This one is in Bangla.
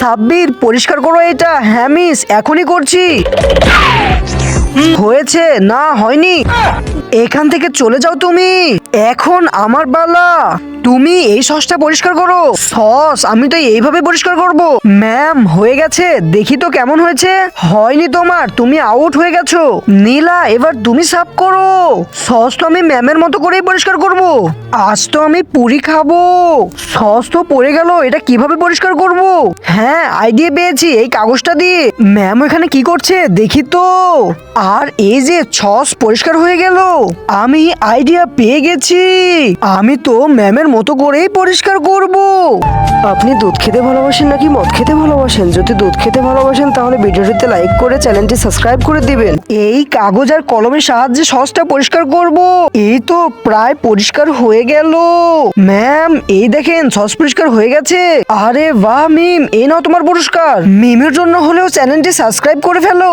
সাব্বির পরিষ্কার করো এটা। হ্যাঁ মিস, এখনই করছি। হয়েছে না হয়নি? এখান থেকে চলে যাও তুমি। এখন আমার পালা। তুমি এই সসটা পরিষ্কার করো। সস আমি তো এইভাবে পরিষ্কার করব। ম্যাম হয়ে গেছে, দেখি তো কেমন হয়েছে। হয়নি তোমার, তুমি আউট হয়ে গেছো। নীলা এবার তুমি সাফ করো। সস তো আমি ম্যামের মতো করেই পরিষ্কার করব। আজ তো আমি পুরি খাবো। সস তো পড়ে গেল, এটা কিভাবে পরিষ্কার করব? হ্যাঁ আইডিয়া পেয়েছি, এই কাগজটা দিয়ে। ম্যাম এখানে কি করছে দেখি তো। আর এই যে সস পরিষ্কার হয়ে গেল। আমি আইডিয়া পেয়ে গেছি। আমি তো ম্যামের মতো করেই পরিষ্কার করব। আপনি দুধ খেতে ভালোবাসেন নাকি মদ খেতে ভালোবাসেন? যদি দুধ খেতে ভালোবাসেন তাহলে ভিডিওটিতে লাইক করে চ্যানেলটি সাবস্ক্রাইব করে দিবেন। এই কাগজ আর কলমের সাহায্যে সসটা পরিষ্কার করব। এই তো প্রায় পরিষ্কার হয়ে গেল। ম্যাম এই দেখেন সস পরিষ্কার হয়ে গেছে। আরে বাহ মিম, এই নাও তোমার পুরস্কার। মিমের জন্য হলেও চ্যানেলটি সাবস্ক্রাইব করে ফেলো।